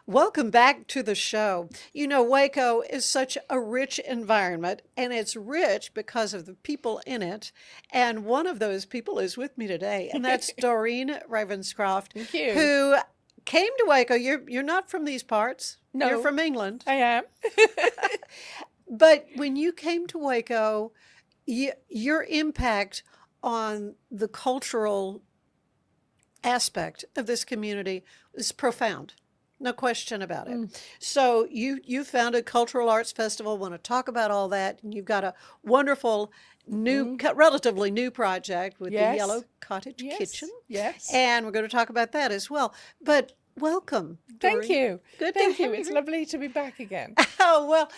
Welcome back to the show. You know, Waco is such a rich environment, and it's rich because of the people in it. And one of those people is with me today, and that's Doreen Ravenscroft, Thank you. who came to Waco. You're not from these parts. You're No, from England. I am. But when you came to Waco, your impact on the cultural aspect of this community is profound. No question about it. Mm. So you founded Cultural Arts Festival. Want to talk about all that? And you've got a wonderful new, Mm. relatively new project with the Yes. Yellow Cottage Kitchen, Yes. Yes. and we're going to talk about that as well. But welcome, Thank Doreen. you. Good to Thank have you. you It's here. lovely to be back again. Oh well,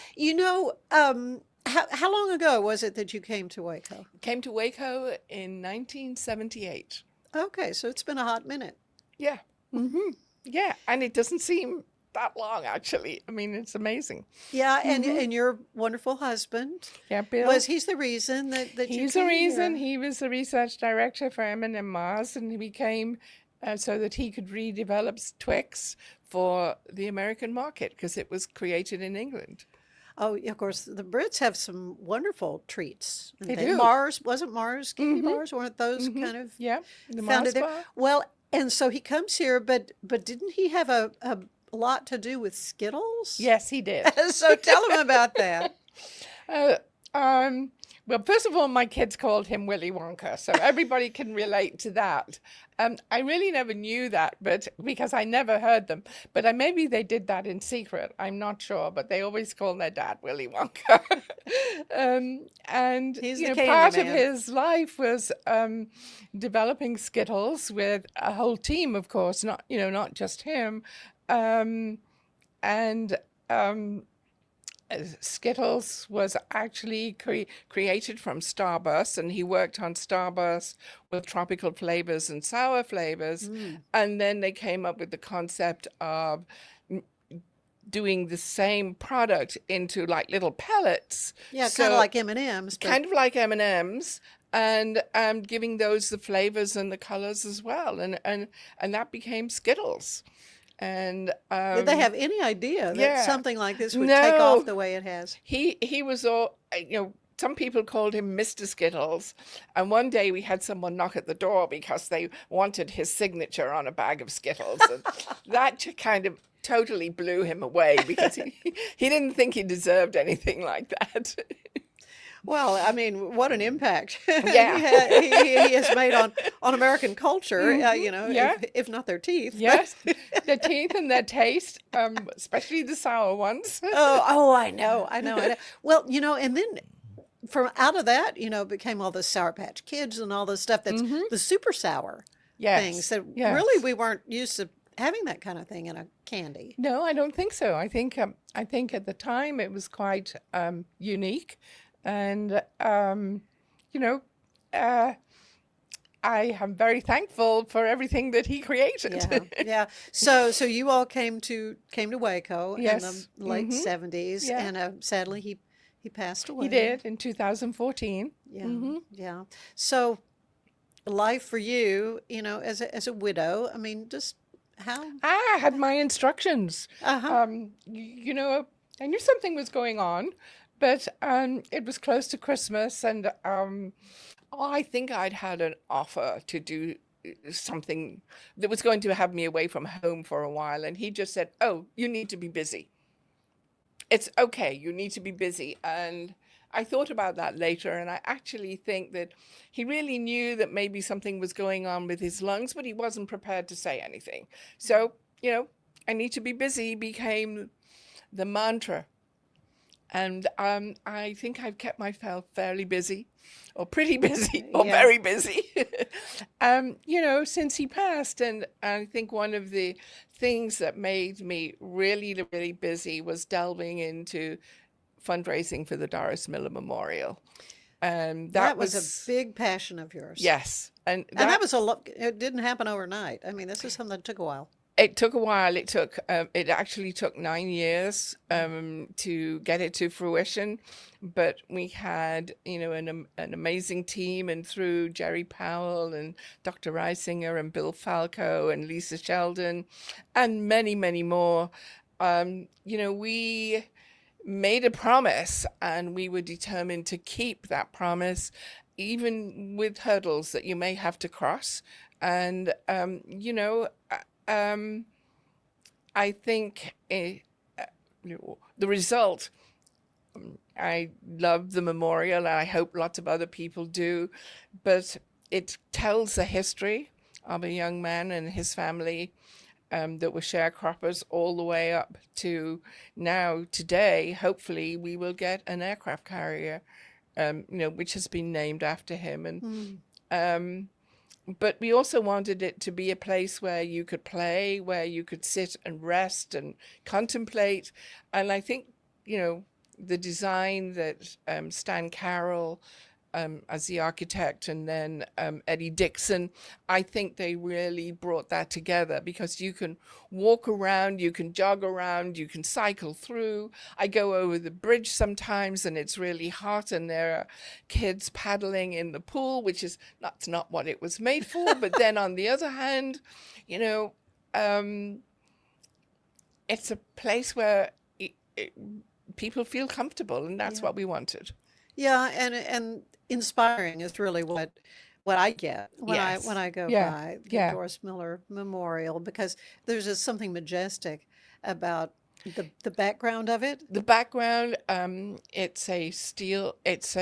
how long ago was it that you came to Waco? Came to Waco in 1978. Okay, so it's been a hot minute. Yeah. Hmm. Yeah. And it doesn't seem that long, actually. I mean, it's amazing. Yeah, Hmm. and your wonderful husband Yeah, Bill. was he's the reason that you He's the came reason. here. He was the research director for M&M Mars, and he became so that he could redevelop Twix for the American market because it was created in England. Oh, yeah, of course, the Brits have some wonderful treats. And They do. Mars, wasn't Mars candy Hmm. bars? Weren't those Hmm. kind of Yeah, the founded Mars there? bar. Well, and so he comes here, but didn't he have a lot to do with Skittles? Yes, he did. So tell him about that. Uh, um, well, first of all, my kids called him Willy Wonka, so everybody can relate to that. I really never knew that, but because I never heard them. But maybe they did that in secret. I'm not sure, but they always called their dad Willy Wonka. And He's the part candy of man. his life was developing Skittles with a whole team, of course, not just him. Um, and Skittles was actually created from Starburst, and he worked on Starburst with tropical flavors and sour flavors. Mm. And then they came up with the concept of doing the same product into like little pellets. Yeah, kind So of like M&Ms, but kind of like M&Ms, and giving those the flavors and the colors as well. And that became Skittles. And did they have any idea that yeah. something like this would take off No, the way it has? he was all, some people called him Mr. Skittles. And one day we had someone knock at the door because they wanted his signature on a bag of Skittles. And that kind of totally blew him away because he didn't think he deserved anything like that. Well, I mean, what an impact Yeah. he has made on American culture, Yeah. if not their teeth. Yes, their teeth and their taste, especially the sour ones. Oh, I know. Well, and then from out of that, became all the Sour Patch Kids and all the stuff that's Hmm. the super sour things Yes, that yes. really we weren't used to having that kind of thing in a candy. No, I don't think so. I think at the time it was quite unique, and you know, uh, I am very thankful for everything that he created. Yeah, yeah. So you all came to Waco in the Yes. late Hmm. 70s, Yeah, and sadly he passed he away. did in 2014. Yeah, Hmm. yeah. So life for you, as a widow, I mean, just how? I had my instructions. Uh-huh. I knew something was going on, but it was close to Christmas, and I think I'd had an offer to do something that was going to have me away from home for a while, and he just said, "Oh, you need to be busy. It's okay, you need to be busy." And I thought about that later, and I actually think that he really knew that maybe something was going on with his lungs, but he wasn't prepared to say anything. So, I need to be busy became the mantra. And I think I've kept myself fairly busy, or pretty busy, or Yeah. very busy, since he passed. And I think one of the things that made me really, really busy was delving into fundraising for the Doris Miller Memorial. And That that was a was, big passion of yours. yes. And And that that was a lot. It didn't happen overnight. I mean, this is something that took a while. It took a while. It actually took 9 years to get it to fruition, but we had, an amazing team, and through Jerry Powell and Dr. Reisinger and Bill Falco and Lisa Sheldon and many, many more, we made a promise, and we were determined to keep that promise, even with hurdles that you may have to cross. And, um, I think the result, I love the memorial, and I hope lots of other people do, but it tells the history of a young man and his family that were sharecroppers all the way up to now. Today, hopefully, we will get an aircraft carrier, which has been named after him. And but we also wanted it to be a place where you could play, where you could sit and rest and contemplate. And I think, the design that Stan Carroll, as the architect, and then Eddie Dixon, I think they really brought that together, because you can walk around, you can jog around, you can cycle through. I go over the bridge sometimes and it's really hot, and there are kids paddling in the pool, which is not what it was made for. But then on the other hand, it's a place where people feel comfortable, and that's what we wanted. Yeah, and inspiring is really what I get when Yes. I go Yeah. by the Yeah. Doris Miller Memorial, because there's just something majestic about the background of it. The background, it's a steel, it's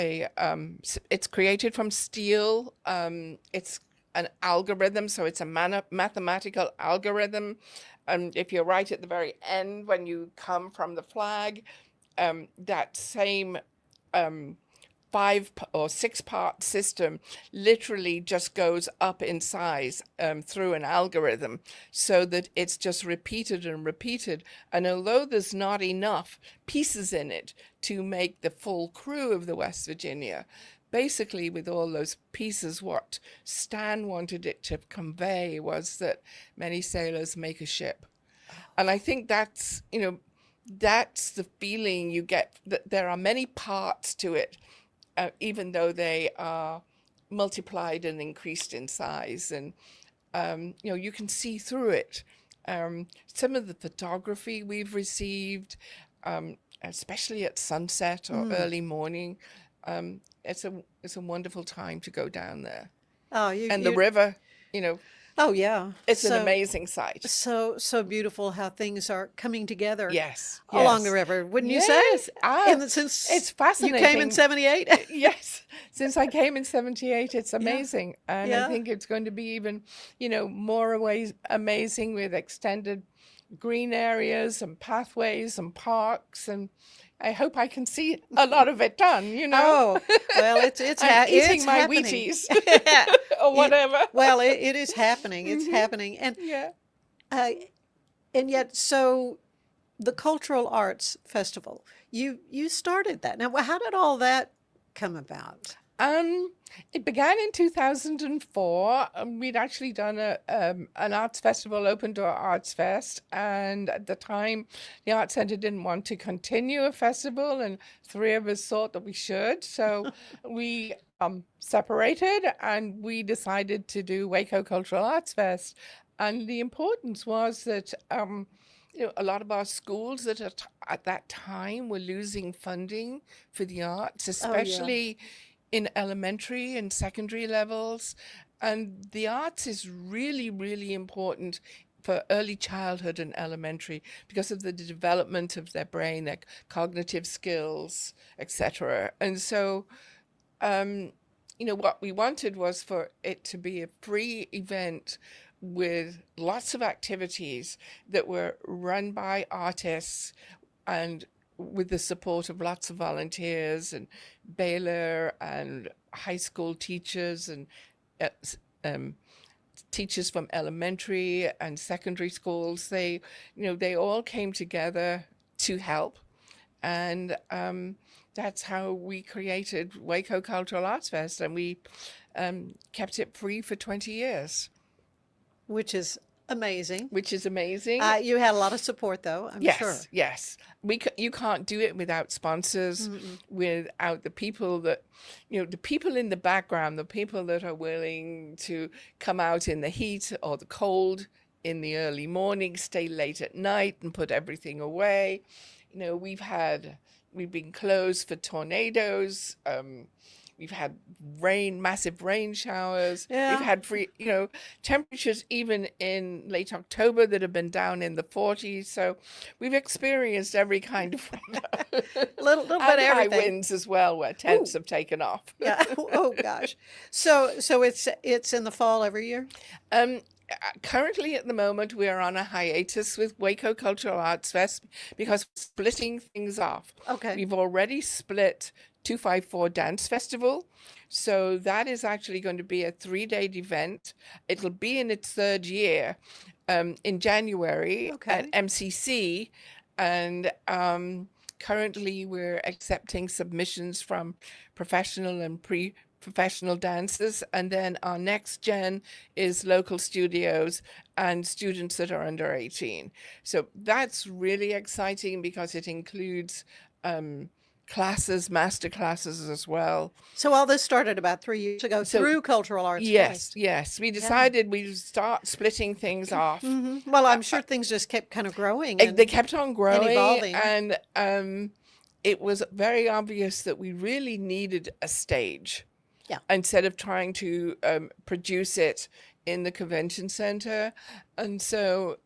created from steel. It's an algorithm, so it's a mathematical algorithm. And if you're right at the very end, when you come from the flag, that same 5 or 6 part system literally just goes up in size through an algorithm, so that it's just repeated and repeated. And although there's not enough pieces in it to make the full crew of the West Virginia, basically with all those pieces, what Stan wanted it to convey was that many sailors make a ship. And I think that's the feeling you get, that there are many parts to it, even though they are multiplied and increased in size. And, you can see through it. Some of the photography we've received, especially at sunset or early morning, it's a wonderful time to go down there. Oh, And the river, oh yeah. it's an So amazing sight. so beautiful how things are coming together Yes, along the yes. river, wouldn't you say? Yes. Since It's you came in fascinating. 78. Yes, since I came in 78, it's amazing. And I Yeah. think it's going to be even, more ways amazing, with extended green areas and pathways and parks. And I hope I can see a lot of it done. Oh, well, I'm eating it's my happening. Wheaties Yeah. or whatever. Well, it is happening. It's happening. Yeah. Uh, and yet, so the Cultural Arts Festival, you started that. Now, how did all that come about? It began in 2004. We'd actually done an arts festival, Open Door Arts Fest, and at the time, the Arts Center didn't want to continue a festival, and 3 of us thought that we should. So we separated, and we decided to do Waco Cultural Arts Fest. And the importance was that a lot of our schools at that time were losing funding for the arts, especially in elementary and secondary levels. And the arts is really, really important for early childhood and elementary, because of the development of their brain, their cognitive skills, etc. And so, what we wanted was for it to be a free event with lots of activities that were run by artists, and with the support of lots of volunteers and Baylor and high school teachers and teachers from elementary and secondary schools. They all came together to help. And that's how we created Waco Cultural Arts Fest, and we kept it free for 20 years. Which is Amazing. which is amazing. You had a lot of support, though, I'm sure. Yes, yes. You can't do it without sponsors, without the people that, the people in the background, the people that are willing to come out in the heat or the cold in the early morning, stay late at night and put everything away. We've been closed for tornadoes. We've had massive rain showers. We've Yeah. had temperatures even in late October that have been down in the 40s. So we've experienced every kind of weather. Little bit of And high everything. winds as well, where tents have taken off. Yeah. Oh gosh. So it's in the fall every year? Currently, at the moment, we are on a hiatus with Waco Cultural Arts Fest because we're splitting things off. Okay. We've already split 254 Dance Festival. So that is actually going to be a 3-day event. It'll be in its 3rd year in January at Okay. MCC. And currently, we're accepting submissions from professional and professional dancers, and then our next gen is local studios and students that are under 18. So that's really exciting because it includes classes, master classes as well. So all this started about 3 years ago through Cultural Arts Yes, Fest. yes. We decided we'd start splitting things off. Well, I'm sure things just kept kind of growing They kept on growing, evolving. and it was very obvious that we really needed a stage. Yeah. Instead of trying to produce it in the convention center. And so,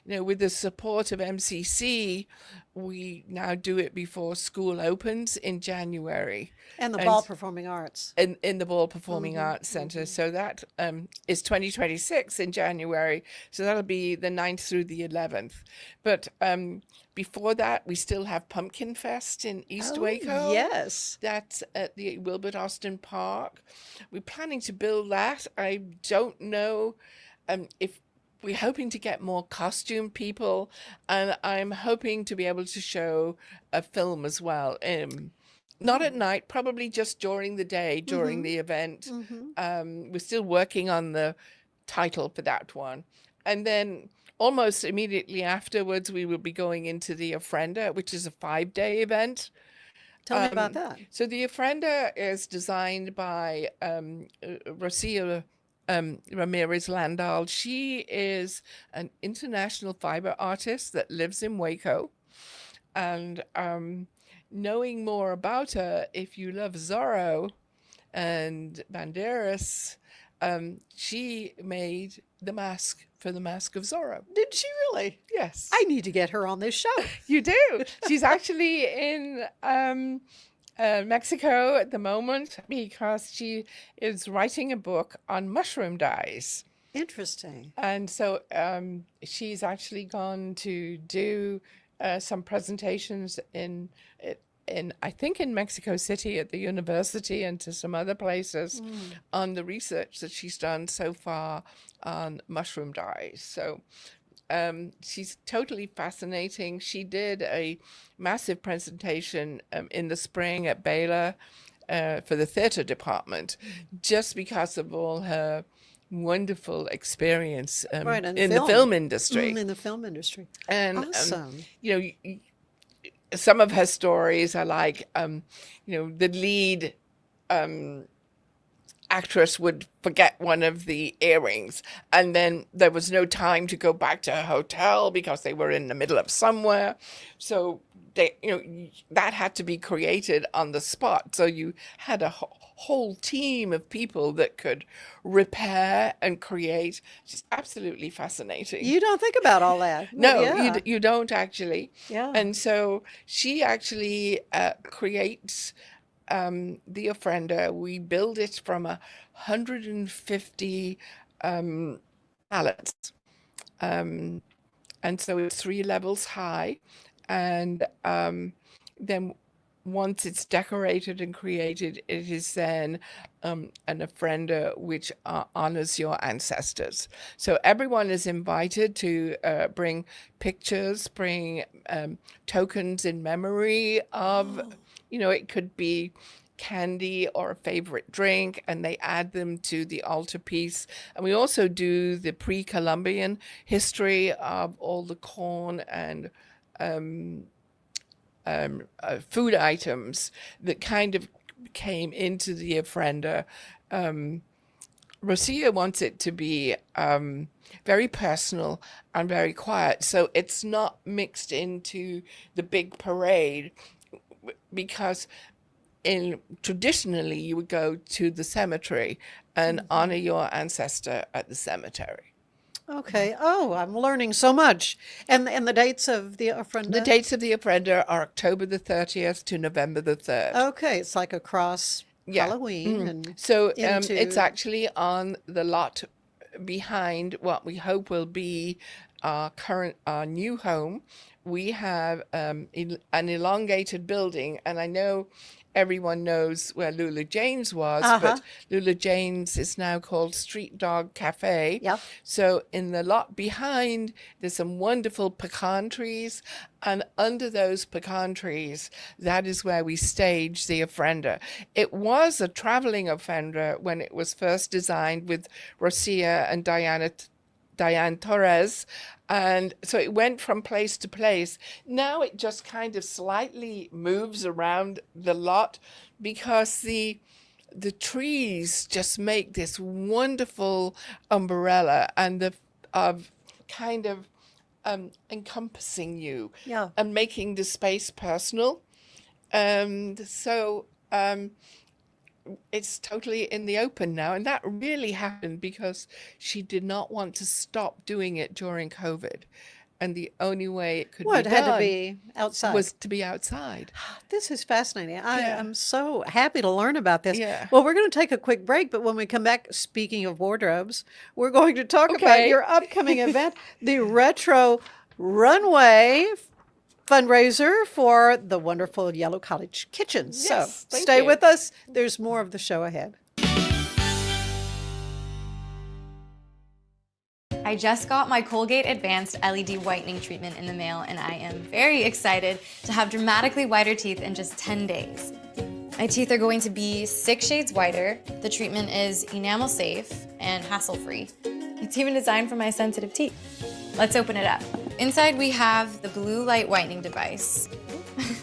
with the support of MCC, we now do it before school opens in January. and the Ball Performing Arts. In the Ball Performing Arts Center. So that is 2026 in January. So that'll be the 9th through the 11th. But before that, we still have Pumpkin Fest in East Waco. Yes. That's at the Wilbert Austin Park. We're planning to build that. I don't know if we're hoping to get more costume people, and I'm hoping to be able to show a film as well. Not at night, probably just during the day, during the event. We're still working on the title for that one. And then almost immediately afterwards, we will be going into the Ofrenda, which is a 5-day event. Tell me about that. So the Ofrenda is designed by Rocio Ramirez Landal. She is an international fiber artist that lives in Waco. And knowing more about her, if you love Zorro and Banderas, she made the mask for the Mask of Zorro. Did she really? Yes. I need to get her on this show. You do. She's actually in Mexico at the moment because she is writing a book on mushroom dyes. Interesting. And so she's actually gone to do some presentations in I think in Mexico City at the university and to some other places on the research that she's done so far on mushroom dyes. So she's totally fascinating. She did a massive presentation in the spring at Baylor for the theater department just because of all her wonderful experience Right, and in the film. film industry. In the film industry. And Awesome. some of her stories are like, the lead actress would forget one of the earrings, and then there was no time to go back to her hotel because they were in the middle of somewhere. So that had to be created on the spot. So you had a whole team of people that could repair and create. It's absolutely fascinating. You don't think about all that. No, Yeah. you don't actually. Yeah. And so she actually creates the Ofrenda. We build it from 150 pallets. And so it's 3 levels high. And then once it's decorated and created, it is then an ofrenda which honors your ancestors. So everyone is invited to bring pictures, bring tokens in memory of, it could be candy or a favorite drink, and they add them to the altarpiece. And we also do the pre-Columbian history of all the corn and food items that kind of came into the ofrenda. Rosia wants it to be very personal and very quiet, so it's not mixed into the big parade, because traditionally you would go to the cemetery and honor your ancestor at the cemetery. Okay. Oh, I'm learning so much. And the dates of the ofrenda? The dates of the ofrenda are October the 30th to November the 3rd. Okay, it's like across Halloween and So into... it's actually on the lot behind what we hope will be our new home. We have an elongated building, and I know everyone knows where Lula Jane's was, but Lula Jane's is now called Street Dog Cafe. Yep. So in the lot behind, there's some wonderful pecan trees, and under those pecan trees, that is where we stage the ofrenda. It was a traveling ofrenda when it was first designed with Rosia and Diane Torres, and so it went from place to place. Now it just kind of slightly moves around the lot because the trees just make this wonderful umbrella and of kind of encompassing you and making the space personal. It's totally in the open now, and that really happened because she did not want to stop doing it during COVID, and the only way it could be done had to be outside. Was to be outside. This is fascinating. I am so happy to learn about this. Yeah. Well, we're going to take a quick break, but when we come back, speaking of wardrobes, we're going to talk about your upcoming event, the Retro Runway fundraiser for the wonderful Yellow Cottage Kitchen. Yes, so thank stay you. with us. There's more of the show ahead. I just got my Colgate Advanced LED Whitening Treatment in the mail, and I am very excited to have dramatically whiter teeth in just 10 days. My teeth are going to be 6 shades whiter. The treatment is enamel safe and hassle-free. It's even designed for my sensitive teeth. Let's open it up. Inside we have the blue light whitening device.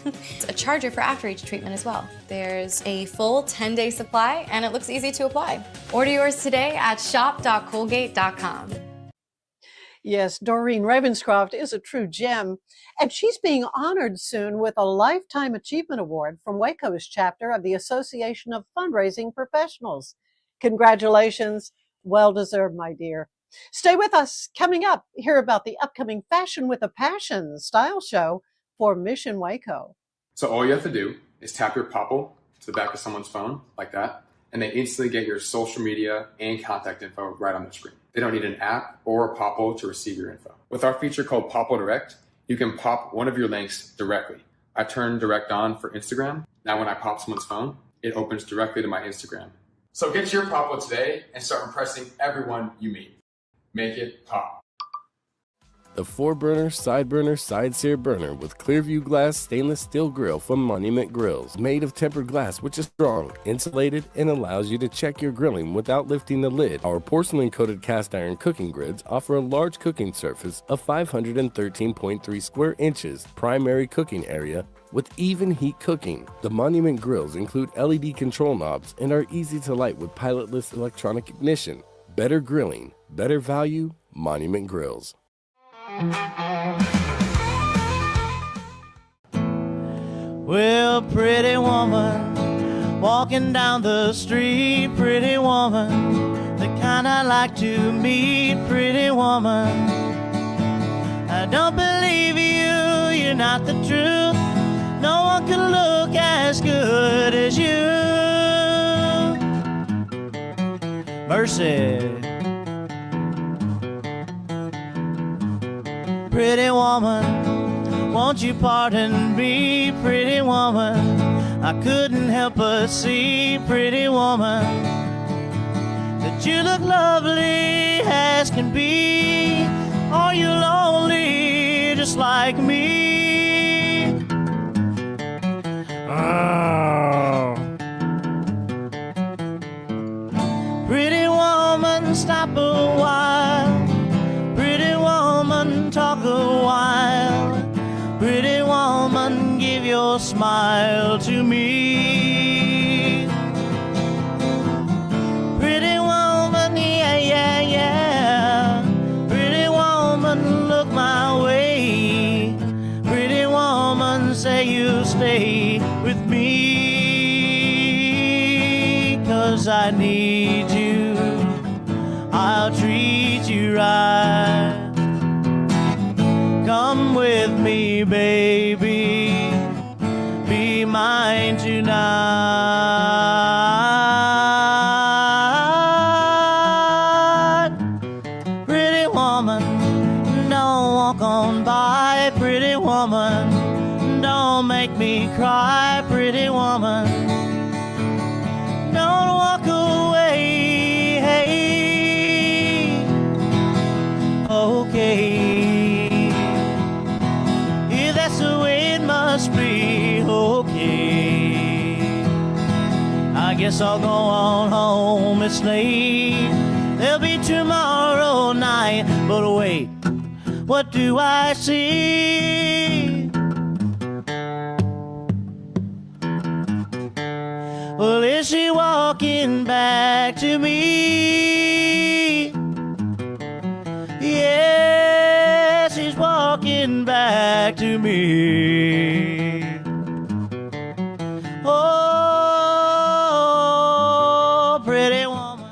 It's a charger for after-age treatment as well. There's a full 10-day supply, and it looks easy to apply. Order yours today at shop.colgate.com. Yes, Doreen Ravenscroft is a true gem, and she's being honored soon with a Lifetime Achievement Award from Waco's chapter of the Association of Fundraising Professionals. Congratulations. Well deserved, my dear. Stay with us. Coming up, hear about the upcoming Fashion with a Passion style show for Mission Waco. So all you have to do is tap your Popple to the back of someone's phone, like that, and they instantly get your social media and contact info right on the screen. They don't need an app or a Popple to receive your info. With our feature called Popple Direct, you can pop one of your links directly. I turned Direct on for Instagram. Now when I pop someone's phone, it opens directly to my Instagram. So get your Popple today and start impressing everyone you meet. Make it pop. The 4-burner, side sear burner with Clearview glass stainless steel grill from Monument Grills. Made of tempered glass, which is strong, insulated, and allows you to check your grilling without lifting the lid. Our porcelain-coated cast iron cooking grids offer a large cooking surface of 513.3 square inches, primary cooking area, with even heat cooking. The Monument Grills include LED control knobs and are easy to light with pilotless electronic ignition. Better grilling, better value, Monument Grills. Well, pretty woman, walking down the street, pretty woman, the kind I like to meet, pretty woman. I don't believe you, you're not the truth. No one can look as good as you. Mercy. Pretty woman, won't you pardon me, pretty woman? I couldn't help but see, pretty woman, that you look lovely as can be. Are you lonely just like me? Oh. stop a while. Pretty woman, talk a while. Pretty woman, give your smile to me. Pretty woman, yeah, yeah, yeah. Pretty woman, look my way. Pretty woman, say you'll stay with me. 'Cause I need you, I'll treat you right. Come with me, baby, be mine tonight. Pretty woman, don't walk on by. Pretty woman, don't make me cry. Pretty woman, don't walk away. Hey, okay. Yeah, that's the way it must be. Okay. I guess I'll go on home. It's late. There'll be tomorrow night. But wait, what do I see? Well, is she walking back to me? Yeah, she's walking back to me. Oh, pretty woman.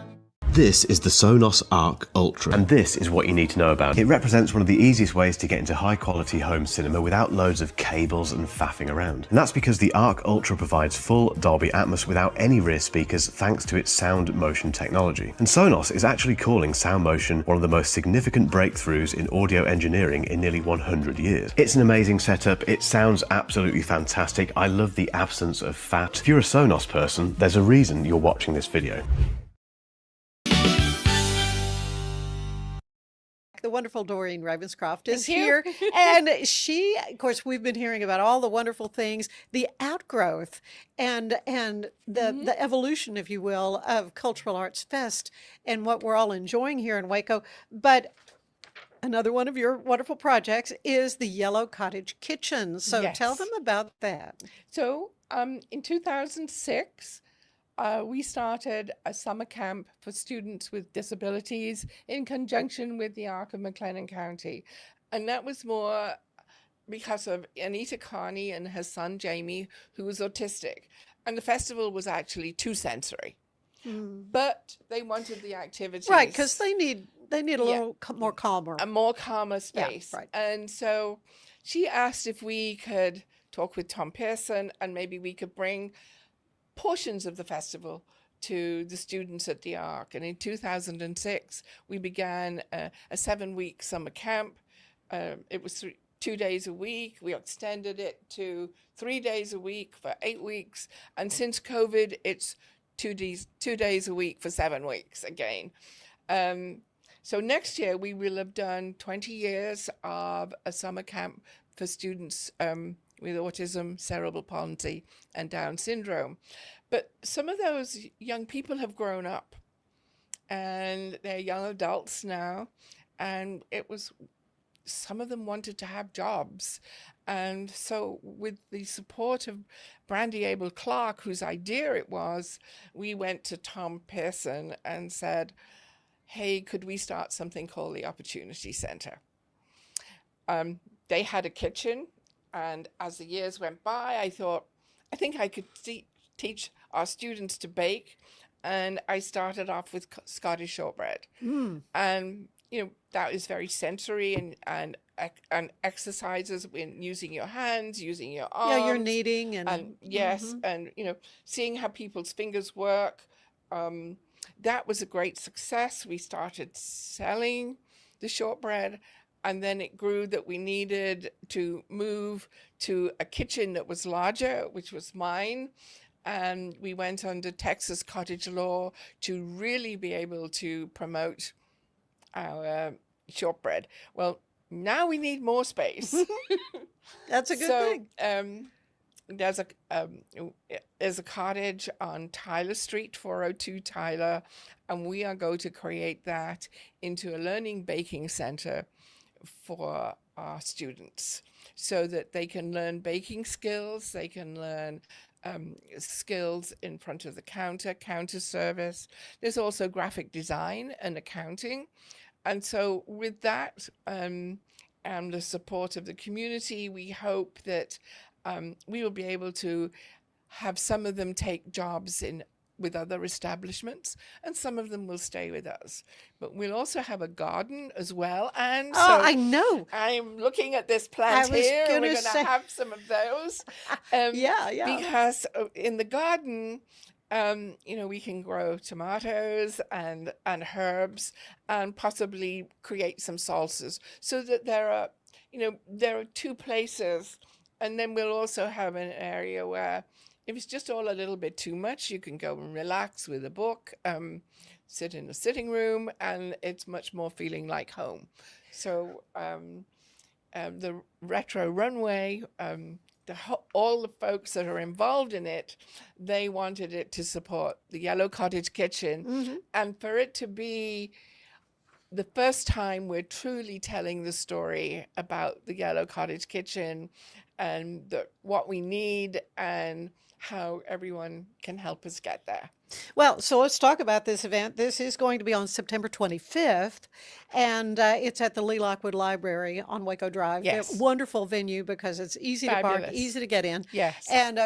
This is the Sonos Arc Ultra, and this is what you need to know about. It represents one of the easiest ways to get into high-quality home cinema without loads of cables and faffing around. And that's because the Arc Ultra provides full Dolby Atmos without any rear speakers thanks to its sound motion technology. And Sonos is actually calling sound motion one of the most significant breakthroughs in audio engineering in nearly 100 years. It's an amazing setup, it sounds absolutely fantastic, I love the absence of fat. If you're a Sonos person, there's a reason you're watching this video. The wonderful Doreen Ravenscroft is Thank you. here. And she, of course, we've been hearing about all the wonderful things, the outgrowth and the evolution, if you will, of Cultural Arts Fest and what we're all enjoying here in Waco. But another one of your wonderful projects is the Yellow Cottage Kitchen. So tell Yes. them about that. So in 2006, we started a summer camp for students with disabilities in conjunction with the Arc of McLennan County. And that was more because of Anita Carney and her son Jamie, who was autistic. And the festival was actually too sensory. But they wanted the activities. Right, because they need a little more calmer. A more calmer space. right. And so she asked if we could talk with Tom Pearson and maybe we could bring portions of the festival to the students at the Arc. And in 2006, we began a 7-week summer camp. It was 2 days a week. We extended it to 3 days a week for 8 weeks. And since COVID, it's 2 days a week for 7 weeks again. So next year, we will have done 20 years of a summer camp for students with autism, cerebral palsy, and Down syndrome. But some of those young people have grown up and they're young adults now. And some of them wanted to have jobs. And so with the support of Brandy Abel Clark, whose idea it was, we went to Tom Pearson and said, hey, could we start something called the Opportunity Center? They had a kitchen. And as the years went by, I thought, I think I could teach our students to bake. And I started off with Scottish shortbread. And, that is very sensory and exercises in using your hands, using your arms. Yeah, you're kneading and yes, and, seeing how people's fingers work. That was a great success. We started selling the shortbread. And then it grew that we needed to move to a kitchen that was larger, which was mine. And we went under Texas cottage law to really be able to promote our shortbread. Well, now we need more space. that's a good thing. there's a cottage on Tyler Street, 402 Tyler, and we are going to create that into a learning baking center for our students so that they can learn baking skills, they can learn skills in front of the counter service. There's also graphic design and accounting. And so with that and the support of the community, we hope that we will be able to have some of them take jobs with other establishments, and some of them will stay with us. But we'll also have a garden as well. And Oh, so I know. I'm looking at this I plant was here, and gonna we're going to say- have some of those. Yeah. Because in the garden, we can grow tomatoes and herbs and possibly create some salsas, so that there are two places. And then we'll also have an area where if it's just all a little bit too much, you can go and relax with a book, sit in the sitting room, and it's much more feeling like home. So the retro runway, all the folks that are involved in it, they wanted it to support the Yellow Cottage Kitchen, and for it to be the first time we're truly telling the story about the Yellow Cottage Kitchen and what we need and how everyone can help us get there. Well, so let's talk about this event. This is going to be on September 25th, and it's at the Lee Lockwood Library on Waco Drive. Yes. A wonderful venue because it's easy to park, Fabulous. easy to get in. Yes. And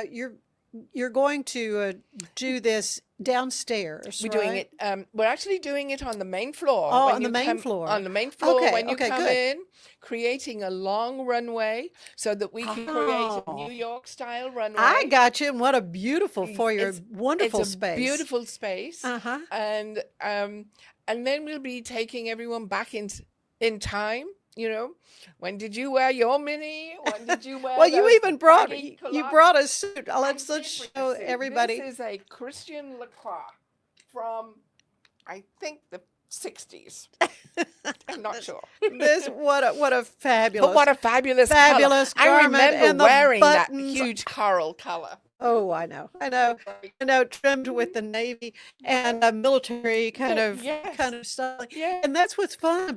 you're going to do this downstairs, We're doing right? it. We're actually doing it on the main floor. Oh, when on the you main come- floor. On the main floor, Okay, when you okay, come good. in, creating a long runway so that we can create a Oh. New York style runway. I got you, and what a beautiful foyer, wonderful it's a space. beautiful space. Uh-huh. And then we'll be taking everyone back in time. When did you wear your mini? When did you wear? Well, you those even brought baggy you culottes? brought a suit. I Let's did bring a show suit. everybody. This is a Christian Lacroix from, I think, the 60s. I'm not sure. This what a fabulous. But what a fabulous fabulous color. I garment, remember and the wearing that buttons. huge coral color. Oh, I know, trimmed with the navy and a military kind of Yes. style. Yeah. And that's what's fun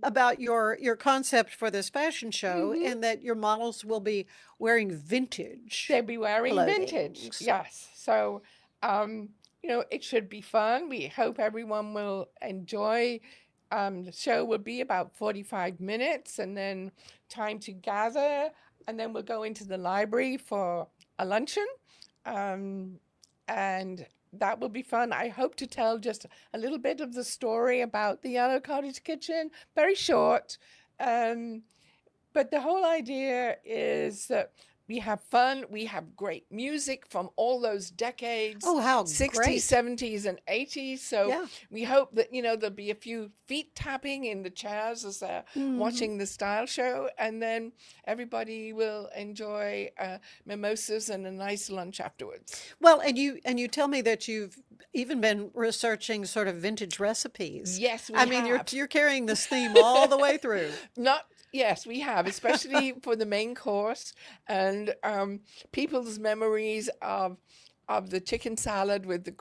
about your concept for this fashion show, Mm-hmm. and that your models will be wearing vintage. They'll be wearing clothing. vintage. Yes. So, it should be fun. We hope everyone will enjoy. The show will be about 45 minutes, and then time to gather, and then we'll go into the library for a luncheon. And that will be fun. I hope to tell just a little bit of the story about the Yellow Cottage Kitchen, very short. But the whole idea is that we have fun, we have great music from all those decades. Oh, how 60s, great. 70s, and 80s. So Yeah. we hope that, there'll be a few feet tapping in the chairs as they're watching the style show. And then everybody will enjoy mimosas and a nice lunch afterwards. Well, and you tell me that you've even been researching sort of vintage recipes. Yes, we I mean, have. you're carrying this theme all the way through. Yes, we have, especially for the main course, and people's memories of the chicken salad with the not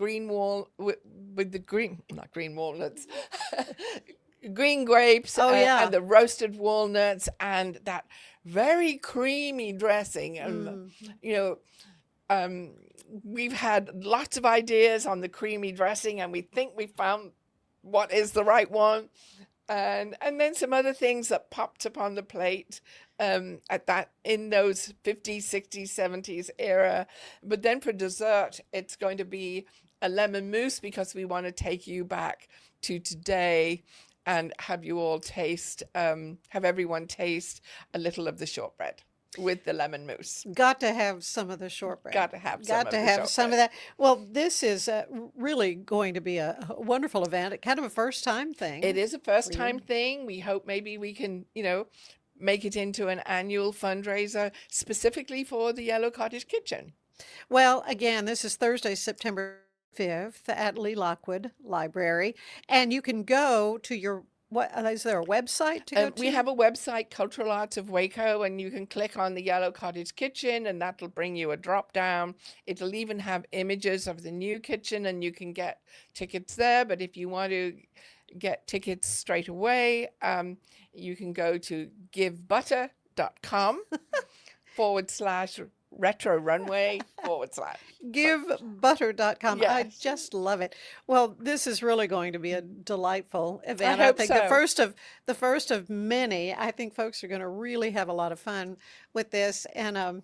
green walnuts, green grapes, Oh, yeah. and the roasted walnuts, and that very creamy dressing, and we've had lots of ideas on the creamy dressing, and we think we found what is the right one. And then some other things that popped up on the plate in those 50s, 60s, 70s era. But then for dessert, it's going to be a lemon mousse, because we want to take you back to today and have everyone taste a little of the shortbread with the lemon mousse. Got to have some of the shortbread. Got to have some Got of to the have some of shortbread. that. Well, this is really going to be a wonderful event. Kind of a first time thing. It is a first time thing. We hope maybe we can, make it into an annual fundraiser specifically for the Yellow Cottage Kitchen. Well, again, this is Thursday, September 5th at Lee Lockwood Library, and you can go to your what is there a website to go to? We have a website, Cultural Arts of Waco, and you can click on the Yellow Cottage Kitchen, and that'll bring you a drop down. It'll even have images of the new kitchen, and you can get tickets there. But if you want to get tickets straight away, you can go to givebutter.com /retro runway / givebutter.com. I Yes. just love it. Well, this is really going to be a delightful event. I hope think so. the first of many. I think folks are going to really have a lot of fun with this. And of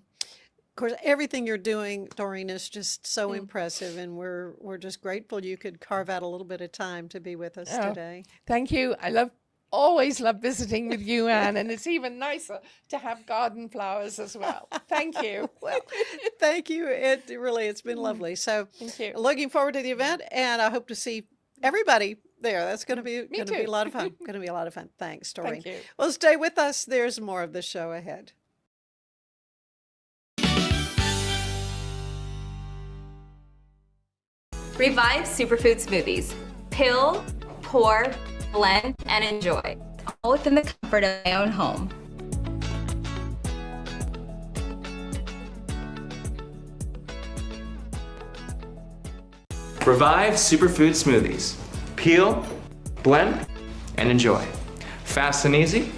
course, everything you're doing, Doreen, is just so impressive, and we're just grateful you could carve out a little bit of time to be with us Oh. today. Thank you. Always love visiting with you, Anne, and it's even nicer to have garden flowers as well. Thank you. Well, thank you. It's been lovely. So Thank you. looking forward to the event, and I hope to see everybody there. That's going to be Me a too. lot of fun. Going to be a lot of fun. Thanks, Doreen. Thank you. Well, stay with us. There's more of the show ahead. Revive Superfood Smoothies. Pill, pour, blend, and enjoy. All within the comfort of my own home. Revive Superfood Smoothies. Peel, blend, and enjoy. Fast and easy,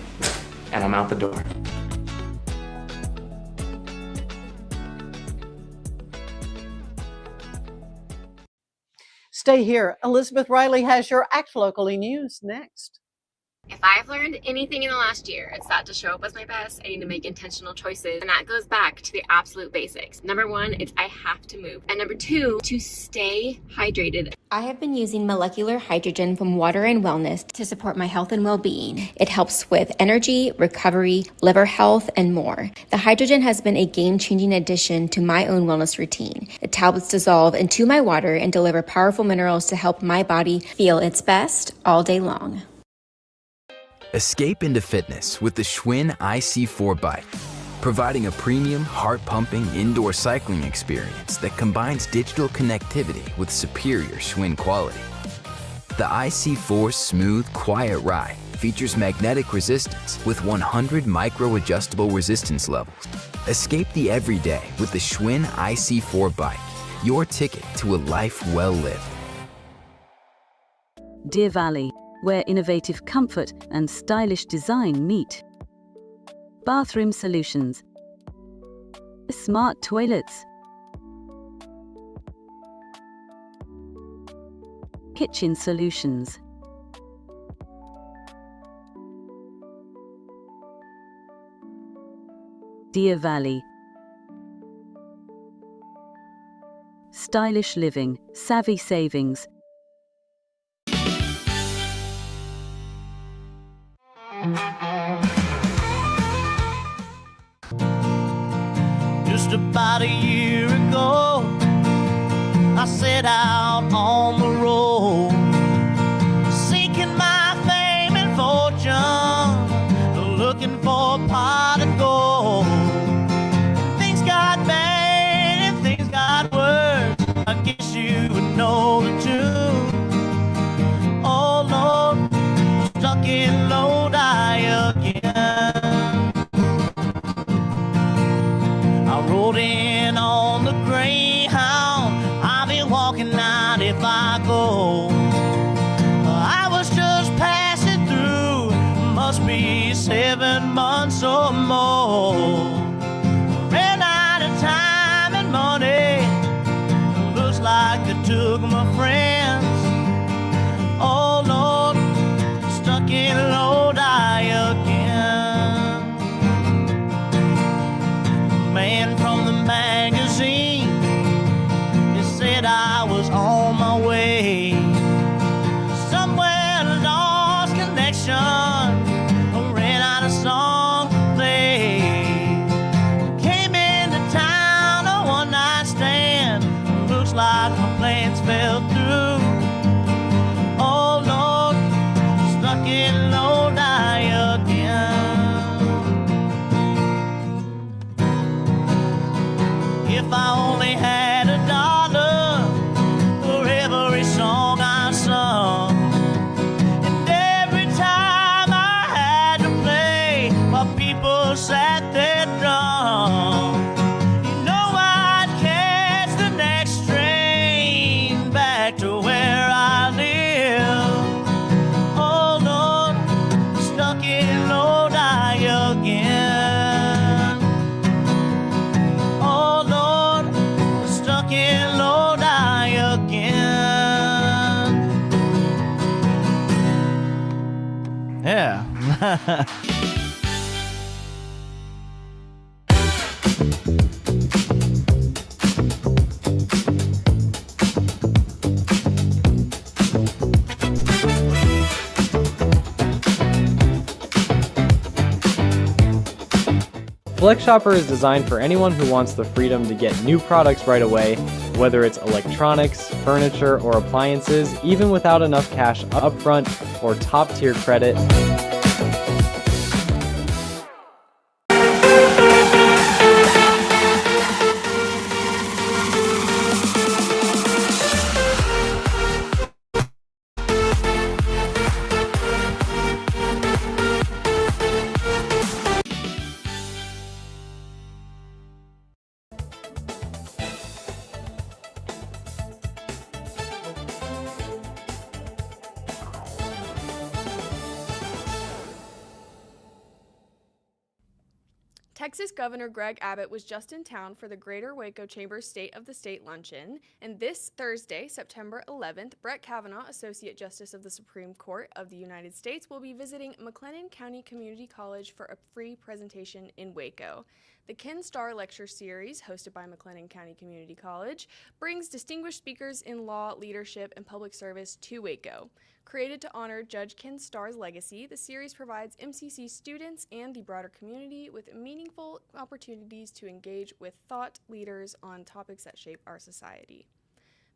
and I'm out the door. Stay here. Elizabeth Riley has your Act Locally news next. If I've learned anything in the last year, it's that to show up as my best, I need to make intentional choices. And that goes back to the absolute basics. Number one, it's I have to move. And number two, to stay hydrated. I have been using molecular hydrogen from Water and Wellness to support my health and well-being. It helps with energy, recovery, liver health, and more. The hydrogen has been a game-changing addition to my own wellness routine. The tablets dissolve into my water and deliver powerful minerals to help my body feel its best all day long. Escape into fitness with the Schwinn IC4 bike, providing a premium, heart-pumping indoor cycling experience that combines digital connectivity with superior Schwinn quality. The IC4's smooth, quiet ride features magnetic resistance with 100 micro-adjustable resistance levels. Escape the everyday with the Schwinn IC4 bike, your ticket to a life well lived. Deer Valley, where innovative comfort and stylish design meet. Bathroom solutions. Smart toilets. Kitchen solutions. Deer Valley. Stylish living, savvy savings. Just about a year ago, I set out on the road, seeking my fame and fortune, looking for a pot of gold. Things got bad and things got worse, I guess you would know the tune. Oh Lord, stuck in Lodi again. I rode in on the Greyhound, I'll be walking out if I go. I was just passing through, must be 7 months or more. Ran out of time and money, looks like they took my friends. Oh Lord, stuck in Lodi again. Man from the magazine, he said I was on my way. Somewhere lost connection, ran out of song to play. Came into town, a one-night stand, looks like my plans fell through. Oh Lord, stuck in Lodi again. If I only had $1 for every song I sung, and every time back to where I live. Oh Lord, stuck in Lodi again. Oh Lord, stuck in Lodi again. Yeah. Flex Shopper is designed for anyone who wants the freedom to get new products right away, whether it's electronics, furniture, or appliances, even without enough cash upfront or top-tier credit. Texas Governor Greg Abbott was just in town for the Greater Waco Chamber State of the State Luncheon, and this Thursday, September 11th, Brett Kavanaugh, Associate Justice of the Supreme Court of the United States, will be visiting McLennan County Community College for a free presentation in Waco. The Ken Starr Lecture Series, hosted by McLennan County Community College, brings distinguished speakers in law, leadership, and public service to Waco. Created to honor Judge Ken Starr's legacy, the series provides MCC students and the broader community with meaningful opportunities to engage with thought leaders on topics that shape our society.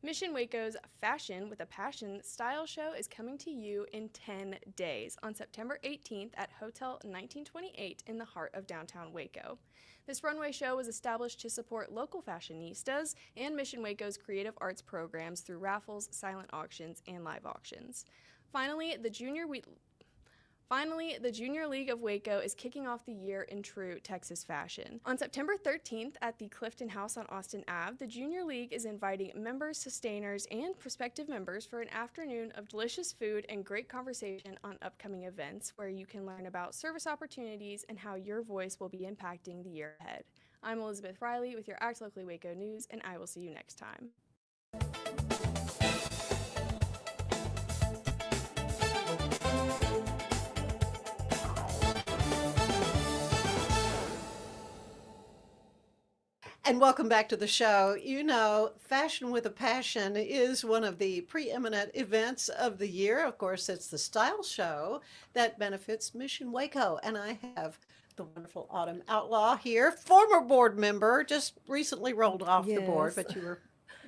Mission Waco's Fashion with a Passion style show is coming to you in 10 days on September 18th at Hotel 1928 in the heart of downtown Waco. This runway show was established to support local fashionistas and Mission Waco's creative arts programs through raffles, silent auctions, and live auctions. Finally, the Junior League of Waco is kicking off the year in true Texas fashion. On September 13th at the Clifton House on Austin Ave, the Junior League is inviting members, sustainers, and prospective members for an afternoon of delicious food and great conversation on upcoming events where you can learn about service opportunities and how your voice will be impacting the year ahead. I'm Elizabeth Riley with your Act Locally Waco News, and I will see you next time. And welcome back to the show. You know, Fashion with a Passion is one of the preeminent events of the year. Of course, it's the style show that benefits Mission Waco. And I have the wonderful Autumn Outlaw here, former board member, just recently rolled off the board, but you were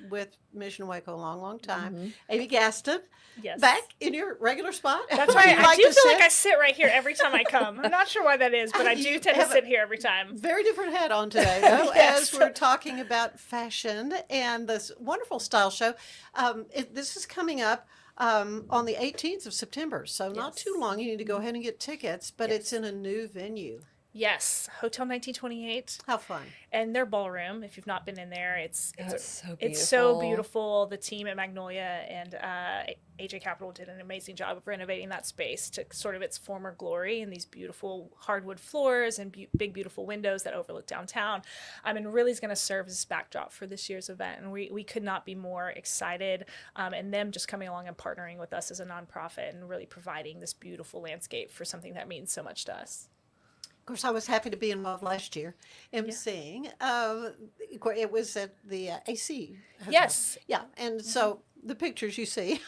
with Mission Waco a long, long time. Amy Gaston, back in your regular spot. That's right. I do feel like I sit right here every time I come. I'm not sure why that is, but I do tend to sit here every time. Very different hat on today, though, as we're talking about fashion and this wonderful style show. This is coming up on the 18th of September, so not too long. You need to go ahead and get tickets, but it's in a new venue. Yes, Hotel 1928. How fun. And their ballroom, if you've not been in there, it's so beautiful. The team at Magnolia and AJ Capital did an amazing job of renovating that space to sort of its former glory, and these beautiful hardwood floors and big, beautiful windows that overlook downtown. And really is going to serve as backdrop for this year's event. And we could not be more excited. And them just coming along and partnering with us as a nonprofit and really providing this beautiful landscape for something that means so much to us. Of course, I was happy to be involved last year emceeing. It was at the AC. Yes. Yeah, and so the pictures you see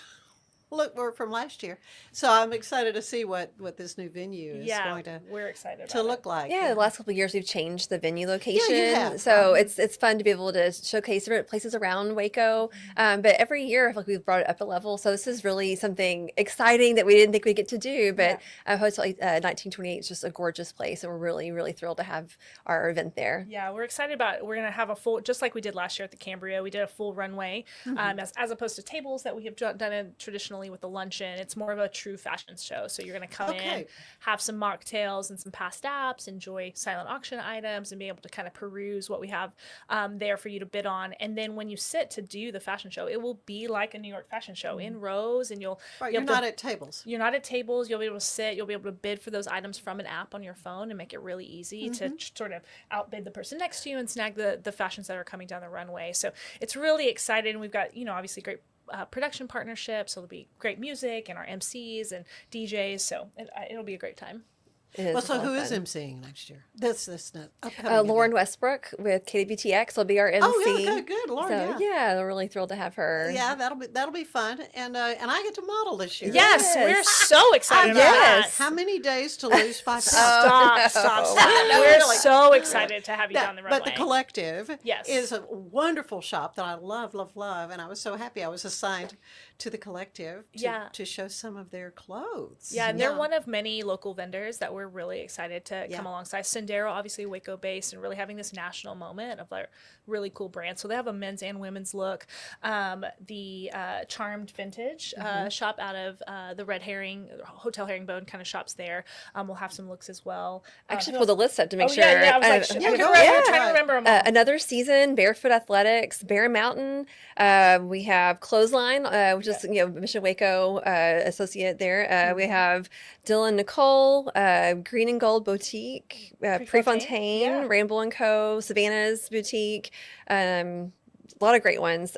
were from last year. So I'm excited to see what this new venue is going to we're excited to look like. Yeah, the last couple of years we've changed the venue location. Yeah, you have. So it's fun to be able to showcase different places around Waco. But every year I feel like we've brought it up a level. So this is really something exciting that we didn't think we'd get to do. But Hotel 1928 is just a gorgeous place, and we're really, really thrilled to have our event there. Yeah, we're excited about it. We're going to have a full, just like we did last year at the Cambria, we did a full runway as opposed to tables that we have done traditionally only with the luncheon. It's more of a true fashion show. So you're going to come in, Okay. have some mocktails and some past apps, enjoy silent auction items, and be able to kind of peruse what we have there for you to bid on. And then when you sit to do the fashion show, it will be like a New York fashion show in rows, and you'll Right, be you're able to- not at tables. You're not at tables. You'll be able to sit. You'll be able to bid for those items from an app on your phone and make it really easy to sort of outbid the person next to you and snag the fashions that are coming down the runway. So it's really exciting. We've got, obviously great production partnerships. So there'll be great music and our MCs and DJs. So it'll be a great time. Well, so who is fun. MCing next year? This not upcoming Lauren again. Westbrook with KWTX will be our MC. Oh, good, Lauren. So, yeah, we're really thrilled to have her. Yeah, that'll be fun, and I get to model this year. Yes, we're so excited about that. How many days to lose 5 pounds? Stop. We're so excited to have you down the runway. But the Collective Yes. is a wonderful shop that I love, and I was so happy I was assigned to the Collective to show some of their clothes. Yeah, and they're one of many local vendors that we're really excited to come alongside. Sendero, obviously Waco based, and really having this national moment of like really cool brands. So they have a men's and women's look. The Charmed Vintage shop out of the Red Herring, Hotel Herringbone kind of shops there. We'll have some looks as well. Actually, pull the list up to make sure. Yeah, I was like, I couldn't remember, trying to remember them all. Another season, Barefoot Athletics, Bear Mountain. We have Clothesline, which is Mission Waco associate there. We have Dylan Nicole, Green and Gold Boutique, Prefontaine, Ramble and Co, Savannah's Boutique. A lot of great ones.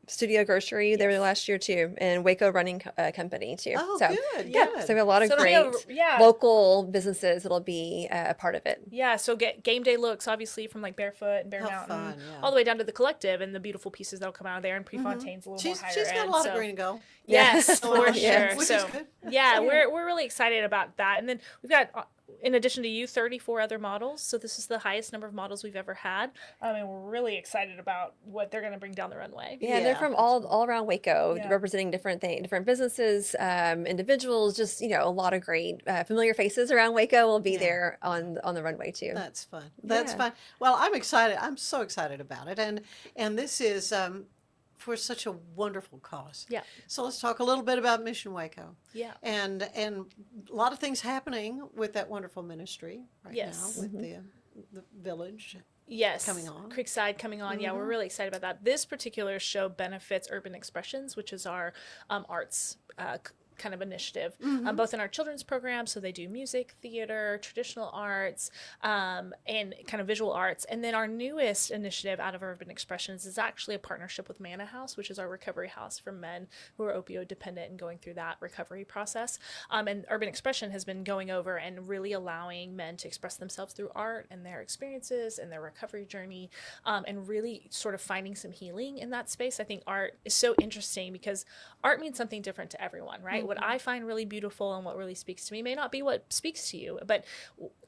Studio Grocery, they were there last year too, and Waco Running Company too. Oh, so, good. Yeah, Good. so we have a lot of So great yeah. local businesses that'll be a part of it. Yeah, so get game day looks, obviously, from like Barefoot and Bear How Mountain, fun, yeah. all the way down to the Collective and the beautiful pieces that'll come out of there. And Prefontaine's a little more higher She's got end. a lot so. of green and gold. Yes, for Yeah. sure. Which so is good. yeah, we're really excited about that. And then we've got, in addition to you, 34 other models. So this is the highest number of models we've ever had. And we're really excited about what they're going to bring down the runway. Yeah, they're from all around Waco, Yeah. representing different businesses, individuals. Just a lot of great familiar faces around Waco will be there on the runway too. That's fun. That's Yeah. fun. Well, I'm excited. I'm so excited about it, and this is for such a wonderful cause. Yeah. So let's talk a little bit about Mission Waco. Yeah. And a lot of things happening with that wonderful ministry right Yes. now with the village. Yes. Coming on. Creekside coming on. Yeah, we're really excited about that. This particular show benefits Urban Expressions, which is our arts kind of initiative, both in our children's program. So they do music, theater, traditional arts, and kind of visual arts. And then our newest initiative out of Urban Expressions is actually a partnership with Manna House, which is our recovery house for men who are opioid dependent and going through that recovery process. And Urban Expression has been going over and really allowing men to express themselves through art and their experiences and their recovery journey, and really sort of finding some healing in that space. I think art is so interesting because art means something different to everyone, right? What I find really beautiful and what really speaks to me may not be what speaks to you, but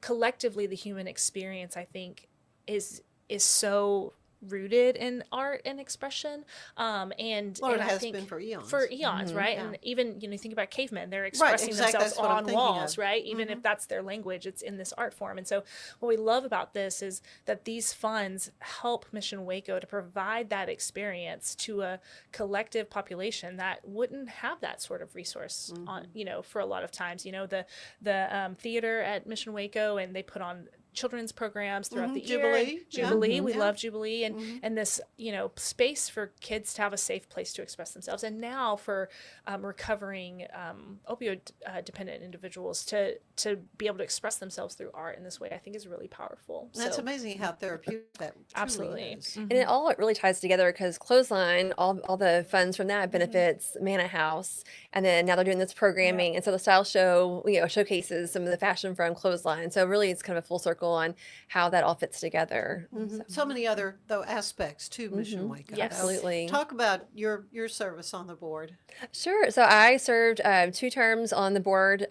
collectively the human experience, I think, is so rooted in art and expression, and It I has think been for eons. right? Yeah. And even think about cavemen, they're expressing exactly. themselves That's what I'm on thinking walls, of. right? Even if that's their language, it's in this art form. And so what we love about this is that these funds help Mission Waco to provide that experience to a collective population that wouldn't have that sort of resource on for a lot of times. The theater at Mission Waco, and they put on children's programs throughout the year. Jubilee. We Yeah. love Jubilee, and this space for kids to have a safe place to express themselves, and now for recovering opioid dependent individuals to be able to express themselves through art in this way, I think is really powerful. That's So- amazing how therapeutic that truly Absolutely. is. And it all really ties together because Clothesline, all the funds from that benefits Manna House, and then now they're doing this programming, and so the style show showcases some of the fashion from Clothesline. So really, it's kind of a full circle on how that all fits together. So many other aspects to Mission Waco. Yes. Absolutely. Talk about your service on the board. Sure. So I served 2 terms on the board,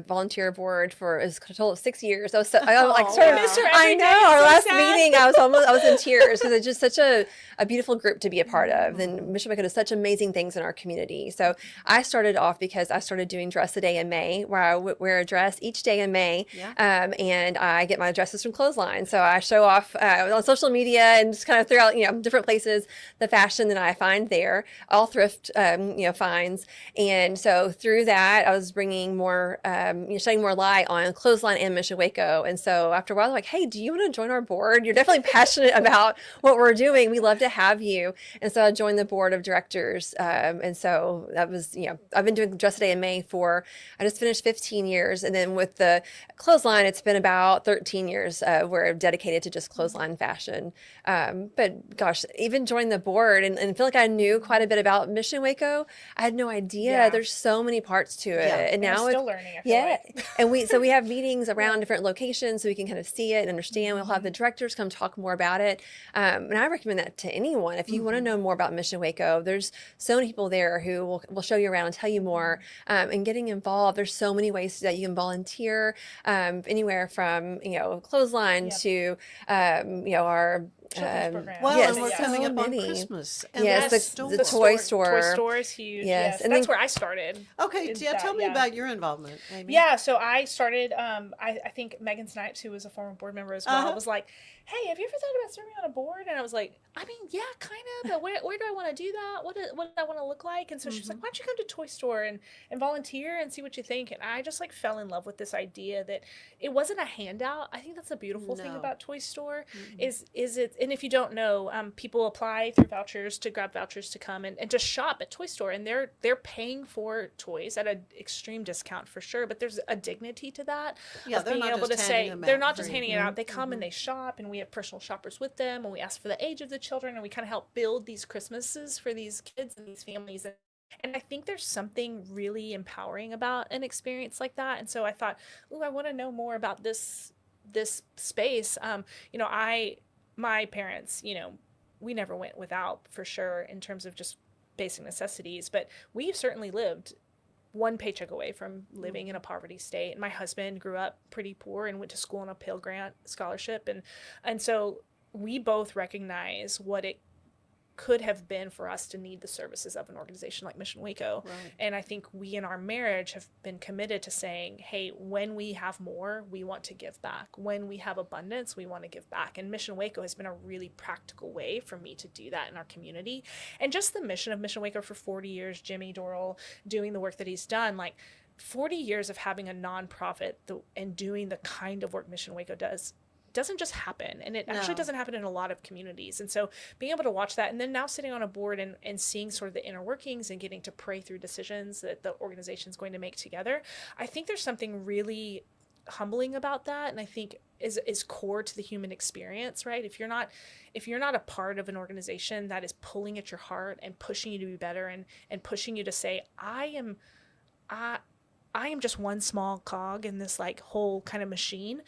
volunteer board for a total of 6 years. I was I miss her I every know. day. Our So last sad. meeting, I was in tears because it's just such a beautiful group to be a part of. And Mission Waco does such amazing things in our community. So I started off because I started doing Dress a Day in May, where I wear a dress each day in May, and I get my dress dresses from Clothesline. So I show off on social media and just kind of throughout, different places, the fashion that I find there, all thrift, finds. And so through that, I was bringing more, shedding more light on Clothesline and Mission Waco. And so after a while, they're like, hey, do you want to join our board? You're definitely passionate about what we're doing. We love to have you. And so I joined the board of directors. And so that was, I've been doing Dress Today in May I just finished 15 years. And then with the Clothesline, it's been about 13 years we're dedicated to just clothesline fashion. But gosh, even joining the board and feel like I knew quite a bit about Mission Waco. I had no idea. There's so many parts to it. And now I'm still learning, I feel like. And we have meetings around different locations so we can kind of see it and understand. We'll have the directors come talk more about it. And I recommend that to anyone. If you want to know more about Mission Waco, there's so many people there who will show you around and tell you more. And getting involved, there's so many ways that you can volunteer, anywhere from Clothesline to our well, yes, and we're coming so up on many. Christmas. And Yes, the toy store. Toy store is huge. Yes, and that's then, where I started. Okay, tell me about your involvement, Amy. Yeah, so I started, I think Megan Snipes, who was a former board member as well, was like, hey, have you ever thought about serving on a board? And I was like, I mean, yeah, kind of, but where do I want to do that? What does that want to look like? And so she was like, why don't you come to Toy Store and volunteer and see what you think? And I just like fell in love with this idea that it wasn't a handout. I think that's a beautiful thing about Toy Store is it, and if you don't know, people apply through vouchers to grab vouchers to come and just shop at Toy Store, and they're paying for toys at an extreme discount for sure, but there's a dignity to that. Yeah, of they're being not able just to say, handing them they're out not just free. handing it out. They come and they shop, and we have personal shoppers with them, and we ask for the age of the children, and we kind of help build these Christmases for these kids and these families. And I think there's something really empowering about an experience like that. And so I thought, I want to know more about this space. My parents, we never went without, for sure, in terms of just basic necessities, but we've certainly lived one paycheck away from living in a poverty state. And my husband grew up pretty poor and went to school on a Pell Grant scholarship. And so we both recognize what it could have been for us to need the services of an organization like Mission Waco. Right. And I think we in our marriage have been committed to saying, hey, when we have more, we want to give back. When we have abundance, we want to give back. And Mission Waco has been a really practical way for me to do that in our community. And just the mission of Mission Waco for 40 years, Jimmy Dorrell doing the work that he's done, 40 years of having a nonprofit and doing the kind of work Mission Waco doesn't just happen, and it actually doesn't happen in a lot of communities. And so being able to watch that, and then now sitting on a board and seeing sort of the inner workings and getting to pray through decisions that the organization is going to make together, I think there's something really humbling about that, and I think is core to the human experience, right? If you're not a part of an organization that is pulling at your heart and pushing you to be better and pushing you to say, I am just one small cog in this whole kind of machine,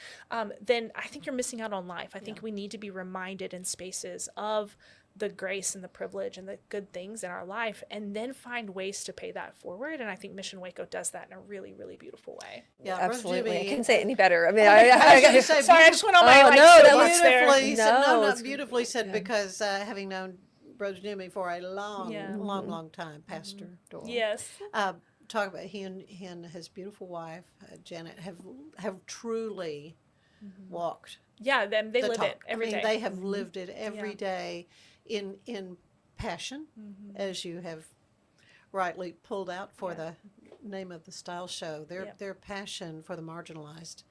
then I think you're missing out on life. I think we need to be reminded in spaces of the grace and the privilege and the good things in our life, and then find ways to pay that forward. And I think Mission Waco does that in a really, really beautiful way. Yeah, absolutely. I couldn't say it any better. I mean, sorry, I just went on my beautifully said, because having known Brother Jimmy for a long time, Pastor Dorrell. Yes. Talk about he and his beautiful wife Janet have truly walked. Yeah, they live talk. it every day. They have lived it every day in passion, as you have rightly pulled out for the name of the style show. Their passion for the marginalized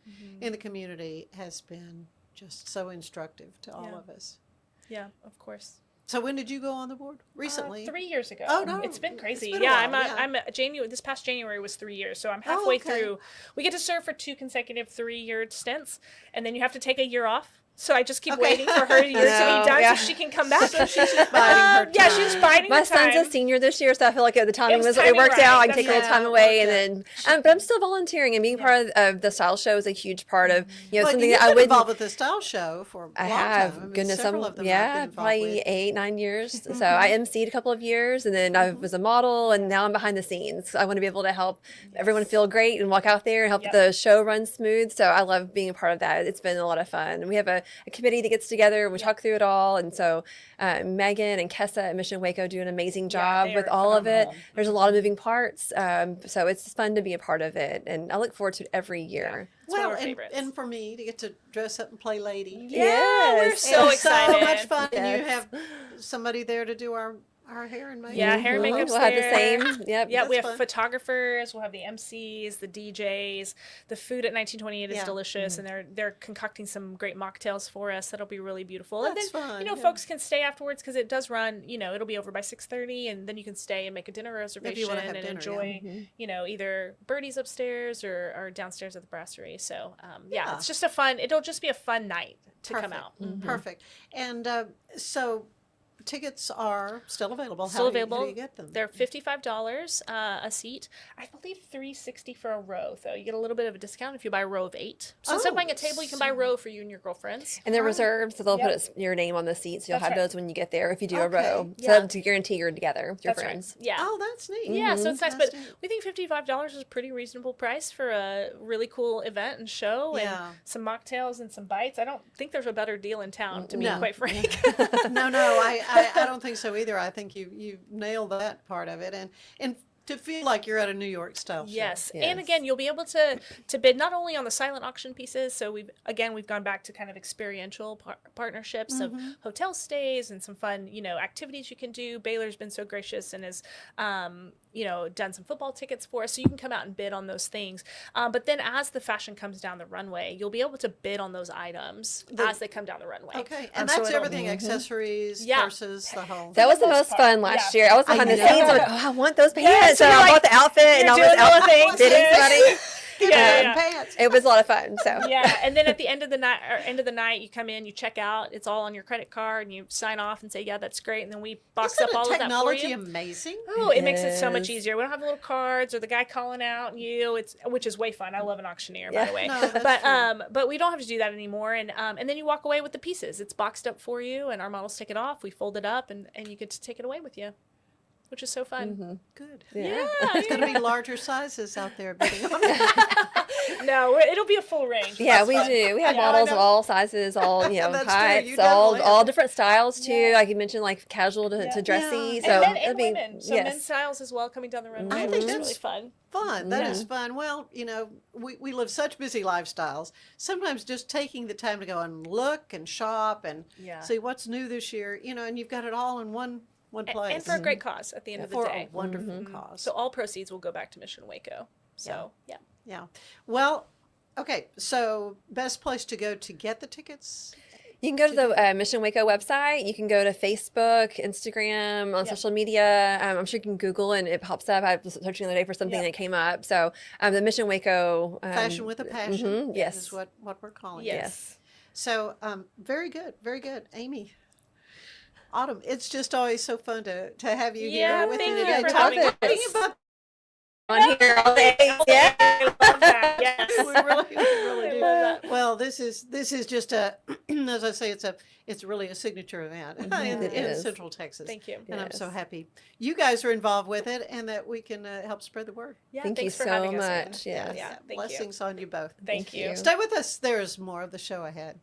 in the community has been just so instructive to all of us. Yeah, of course. So when did you go on the board? Recently? 3 years ago. Oh, no. It's been crazy. It's been a while, I'm January. This past January was 3 years, so I'm halfway through. We get to serve for 2 consecutive 3-year stints, and then you have to take a year off. So I just keep waiting for her year to be done so she can come back. So she's just biding her time. Yeah, she's biding her time. My son's a senior this year, so I feel like the timing it worked out. I can take a little time away, and then but I'm still volunteering, and being part of the style show is a huge part of something that I would involved with the style show for a long time. I mean, goodness, several of them I've been probably 8-9 years. So I emceed a couple of years, and then I was a model, and now I'm behind the scenes. I want to be able to help everyone feel great and walk out there and help the show run smooth. So I love being a part of that. It's been a lot of fun. We have a a committee that gets together and we talk through it all. And so Megan and Kessa at Mission Waco do an amazing job with all of it. There's a lot of moving parts. So it's fun to be a part of it. And I look forward to it every year. Well, and for me to get to dress up and play lady. Yeah, we're so excited. So much fun. Yes. And you have somebody there to do our hair and makeup. Yeah, hair and makeup's We'll have the there. same. Yep. Yeah, we have fun. photographers. We'll have the MCs, the DJs. The food at 1928 is Yeah. delicious, and they're concocting some great mocktails for us. That'll be really beautiful. That's and then fun, you know, yeah. folks can stay afterwards because it does run. You know, it'll be over by 6:30, and then you can stay and make a dinner reservation wanna have and dinner, enjoy. You know, either Birdie's upstairs or downstairs at the brasserie. So Yeah. it's just a fun. It'll just be a fun night to come out. Perfect. And so tickets are still available. Still How available. do you get them? They're $55 a seat. I believe $360 for a row, though. You get a little bit of a discount if you buy a row of 8. So instead of buying a table, you can buy a row for you and your girlfriends. And they're reserved, so they'll Yep. put your name on the seat, so you'll That's have right. those when you get there if you do a Okay. row. Yeah. So to guarantee you're together with your That's right. friends. Yeah. Oh, that's neat. Yeah, so it's nice, That's but neat. we think $55 is a pretty reasonable price for a really cool event and show Yeah. and some mocktails and some bites. I don't think there's a better deal in town, to be No. quite frank. No, I don't think so either. I think you nailed that part of it, and to feel like you're at a New York style show. Yes. And again, you'll be able to bid not only on the silent auction pieces. So we've gone back to kind of experiential partnerships of hotel stays and some fun, you know, activities you can do. Baylor's been so gracious and has, you know, done some football tickets for us. So you can come out and bid on those things. But then as the fashion comes down the runway, you'll be able to bid on those items as they come down the runway. Okay, and So that's it'll- everything, accessories, Yeah. purses, the whole. That was the most part, fun last yeah. year. I was behind the know. scenes. I'm like, oh, I want those pants. Yes, so you're I like- bought the outfit and you're I was doing all out the things, bidding yeah. somebody. Yeah. Pants. It was a lot of fun. So Yeah, and then at the end of the night, you come in, you check out. It's all on your credit card, and you sign off and say, "Yeah, that's great." And then we box Isn't up all of that for technology you. amazing? Oh, it makes it so much Yes. easier. We don't have little cards or the guy calling out you. Which is way fun. I love an auctioneer, by Yeah. the way. No, that's But we don't have to do that anymore. And then you walk away with the pieces. It's boxed up for you, and our models take it off. We fold it up, and you get to take it away with you, which is so fun. Good. Yeah. It's going to be larger sizes out there bidding on it. No, it'll be a full range. yeah, That's we fun. do. We have Yeah, I models of know. all sizes, all That's true. heights, You all definitely have. different styles too. Like you mentioned, like casual to dressy. Yeah. So And men it'll and be women. So yes. men's styles as well coming down the runway. I which think is that's really fun. Fun. That is fun. Well, you know, we live such busy lifestyles. Sometimes just taking the time to go and look and shop and Yeah. see what's new this year, you know, and you've got it all in one place. And for a great cause at the end of the For day. a wonderful cause. So all proceeds will go back to Mission Waco. So, yeah. Yeah. Well, okay. So best place to go to get the tickets? You can go to the Mission Waco website. You can go to Facebook, Instagram, on social media. I'm sure you can Google and it pops up. I was searching the other day for something that came up. So the Mission Waco Fashion with a Passion. Yes, is what we're calling Yes. it. yes. So very good, very good, Amy. Autumn, it's just always so fun to have you Yeah, here with thank me you today. for Talking having us. about On here all day. Yeah. I love that. Yes. we really do. love that. Well, this is just a, as I say, it's really a signature event in It is. Central Texas. Thank you. And I'm so Yes. happy you guys are involved with it and that we can help spread the word. Yeah, Thank you thanks for so having us. much. Amy. Yes. Yeah, thank you. Blessings on you both. Thank you. Stay with us. There's more of the show ahead.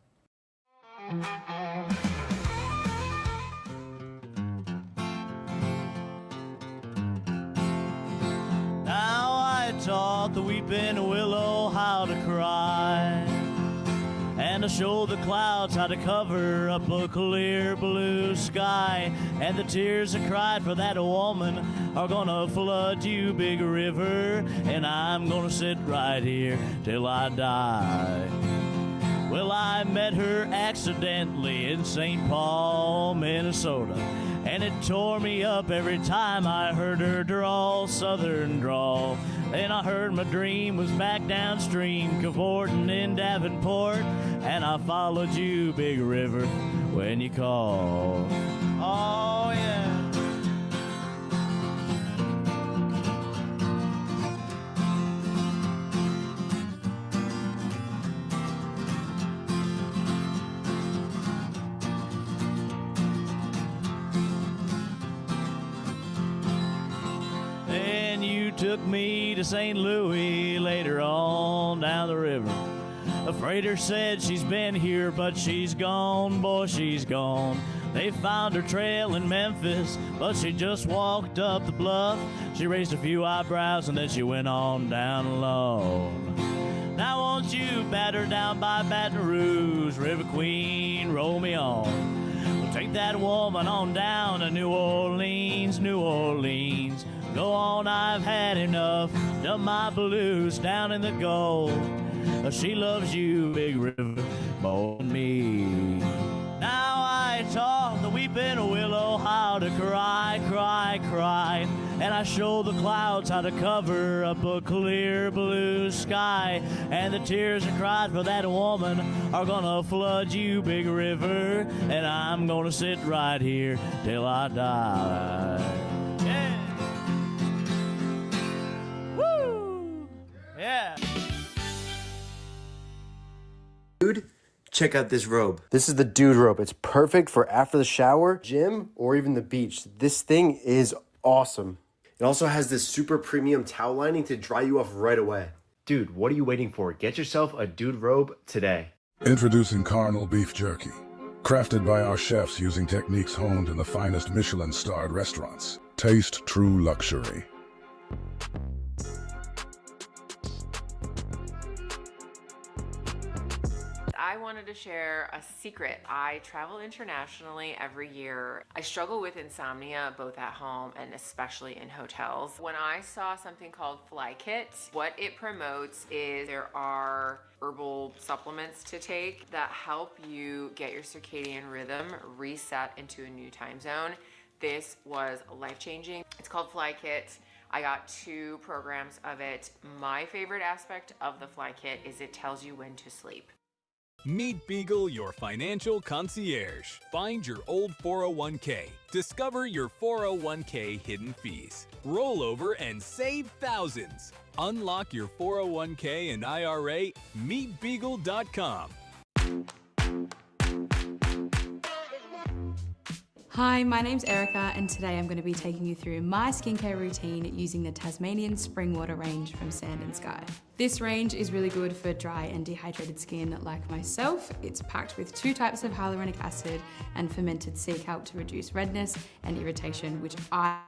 Now I taught the weeping willow how to cry, and to show the clouds how to cover up a clear blue sky. And the tears I cried for that woman are gonna flood you, big river, and I'm gonna sit right here till I die. Well, I met her accidentally in St. Paul, Minnesota, and it tore me up every time I heard her drawl, southern drawl. Then I heard my dream was back downstream, cavorting in Davenport, and I followed you, big river, when you called. Oh, yeah. Then you took me to St. Louis later on down the river. The freighter said she's been here, but she's gone, boy, she's gone. They found her trail in Memphis, but she just walked up the bluff. She raised a few eyebrows and then she went on down alone. Now won't you batter down by Baton Rouge, River Queen, roll me on. We'll take that woman on down to New Orleans, New Orleans. Go on, I've had enough, done my blues down in the Gulf. She loves you, Big River, more than me. Now I taught the weeping willow how to cry, cry, cry. And I show the clouds how to cover up a clear blue sky. And the tears I cried for that woman are gonna flood you, Big River. And I'm gonna sit right here till I die. Yeah. Woo! Yeah. Dude, check out this robe. This is the dude robe. It's perfect for after the shower, gym, or even the beach. This thing is awesome. It also has this super premium towel lining to dry you off right away. Dude, what are you waiting for? Get yourself a dude robe today. Introducing Carnal Beef Jerky. Crafted by our chefs using techniques honed in the finest Michelin-starred restaurants. Taste true luxury. I wanted to share a secret. I travel internationally every year. I struggle with insomnia both at home and especially in hotels. When I saw something called Fly Kit, what it promotes is there are herbal supplements to take that help you get your circadian rhythm reset into a new time zone. This was life-changing. It's called Fly Kit. I got 2 programs of it. My favorite aspect of the Fly Kit is it tells you when to sleep. Meet Beagle, your financial concierge. Find your old 401k. Discover your 401k hidden fees. Roll over and save thousands. Unlock your 401k and IRA. MeetBeagle.com. Hi, my name's Erica and today I'm going to be taking you through my skincare routine using the Tasmanian Spring Water range from Sand and Sky. This range is really good for dry and dehydrated skin like myself. It's packed with 2 types of hyaluronic acid and fermented sea kelp to reduce redness and irritation, which I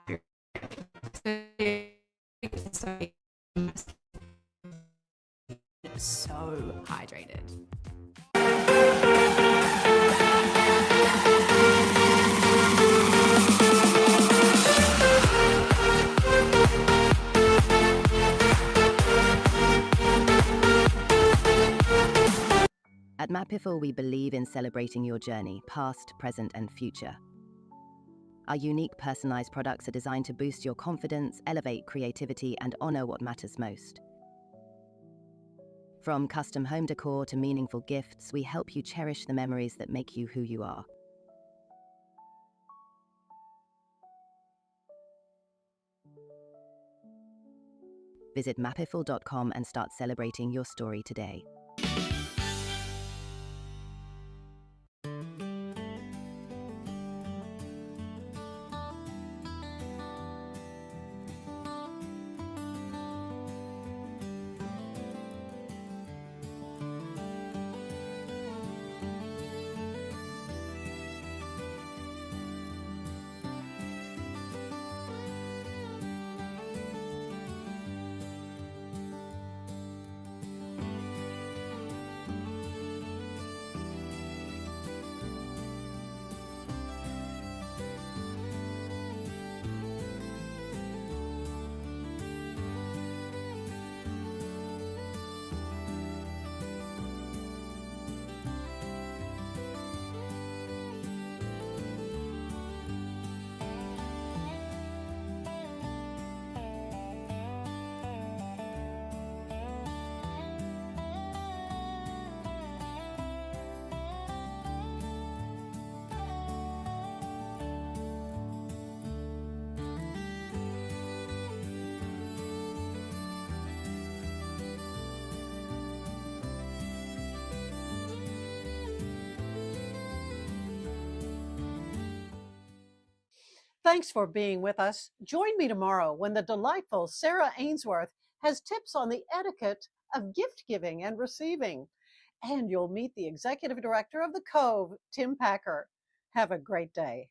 so hydrated. At Mapiful, we believe in celebrating your journey, past, present, and future. Our unique personalized products are designed to boost your confidence, elevate creativity, and honor what matters most. From custom home decor to meaningful gifts, we help you cherish the memories that make you who you are. Visit mapiful.com and start celebrating your story today. Thanks for being with us. Join me tomorrow when the delightful Sarah Ainsworth has tips on the etiquette of gift giving and receiving. and you'll meet the executive director of the Cove, Tim Packer. Have a great day.